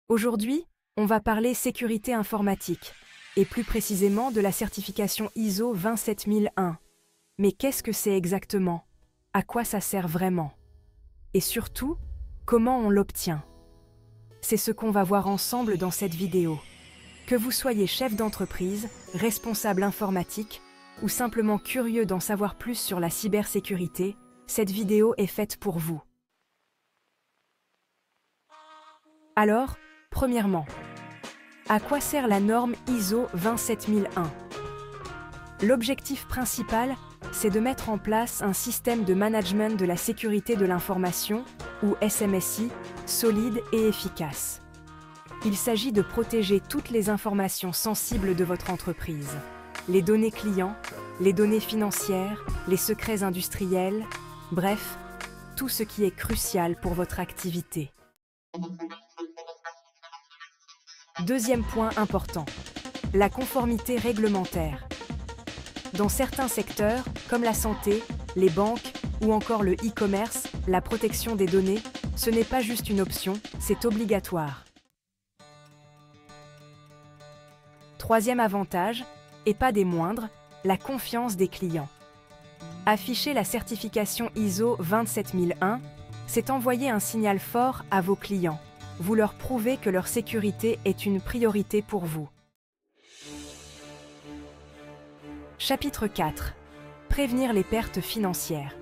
Aujourd'hui, on va parler sécurité informatique, et plus précisément de la certification ISO 27001. Mais qu'est-ce que c'est exactement? À quoi ça sert vraiment? Et surtout, comment on l'obtient? C'est ce qu'on va voir ensemble dans cette vidéo. Que vous soyez chef d'entreprise, responsable informatique, ou simplement curieux d'en savoir plus sur la cybersécurité, cette vidéo est faite pour vous. Alors, premièrement, à quoi sert la norme ISO 27001? L'objectif principal, c'est de mettre en place un système de management de la sécurité de l'information, ou SMSI, solide et efficace. Il s'agit de protéger toutes les informations sensibles de votre entreprise. Les données clients, les données financières, les secrets industriels, bref, tout ce qui est crucial pour votre activité. Deuxième point important, la conformité réglementaire. Dans certains secteurs, comme la santé, les banques ou encore le e-commerce, la protection des données, ce n'est pas juste une option, c'est obligatoire. Troisième avantage, et pas des moindres, la confiance des clients. Afficher la certification ISO 27001, c'est envoyer un signal fort à vos clients. Vous leur prouvez que leur sécurité est une priorité pour vous. Chapitre 4. Prévenir les pertes financières.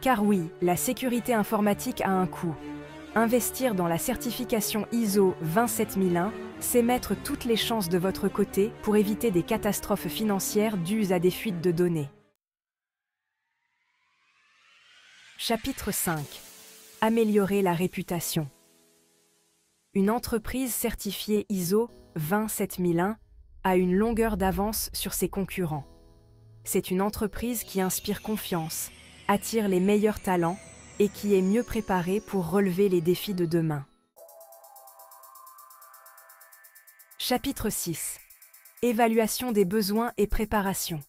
Car oui, la sécurité informatique a un coût. Investir dans la certification ISO 27001, c'est mettre toutes les chances de votre côté pour éviter des catastrophes financières dues à des fuites de données. Chapitre 5. Améliorer la réputation. Une entreprise certifiée ISO 27001 a une longueur d'avance sur ses concurrents. C'est une entreprise qui inspire confiance, attire les meilleurs talents et qui est mieux préparée pour relever les défis de demain. Chapitre 6. Évaluation des besoins et préparation.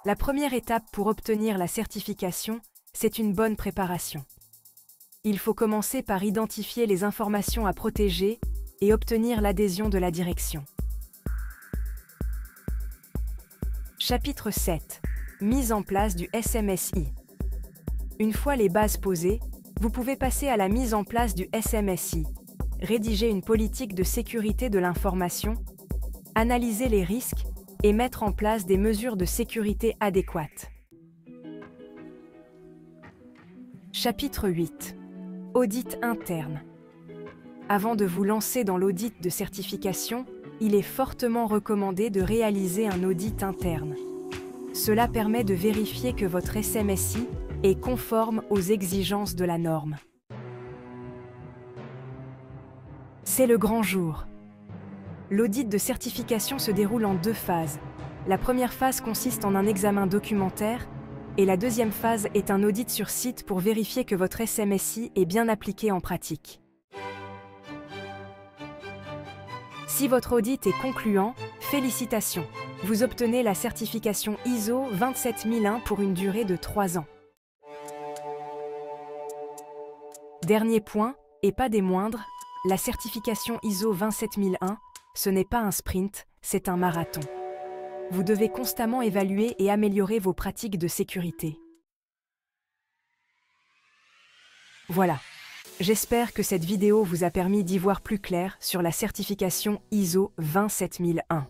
La première étape pour obtenir la certification, c'est une bonne préparation. Il faut commencer par identifier les informations à protéger et obtenir l'adhésion de la direction. Chapitre 7. Mise en place du SMSI. Une fois les bases posées, vous pouvez passer à la mise en place du SMSI, rédiger une politique de sécurité de l'information, analyser les risques et mettre en place des mesures de sécurité adéquates. Chapitre 8. Audit interne. Avant de vous lancer dans l'audit de certification, il est fortement recommandé de réaliser un audit interne. Cela permet de vérifier que votre SMSI est conforme aux exigences de la norme. C'est le grand jour. L'audit de certification se déroule en deux phases. La première phase consiste en un examen documentaire et la deuxième phase est un audit sur site pour vérifier que votre SMSI est bien appliqué en pratique. Si votre audit est concluant, félicitations! Vous obtenez la certification ISO 27001 pour une durée de 3 ans. Dernier point, et pas des moindres, la certification ISO 27001, ce n'est pas un sprint, c'est un marathon. Vous devez constamment évaluer et améliorer vos pratiques de sécurité. Voilà. J'espère que cette vidéo vous a permis d'y voir plus clair sur la certification ISO 27001.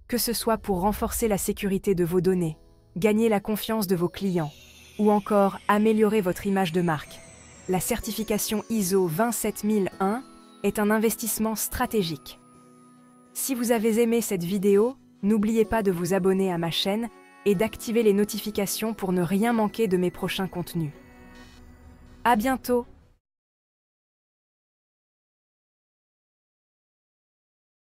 Que ce soit pour renforcer la sécurité de vos données, gagner la confiance de vos clients, ou encore améliorer votre image de marque, la certification ISO 27001 est un investissement stratégique. Si vous avez aimé cette vidéo, n'oubliez pas de vous abonner à ma chaîne et d'activer les notifications pour ne rien manquer de mes prochains contenus. À bientôt!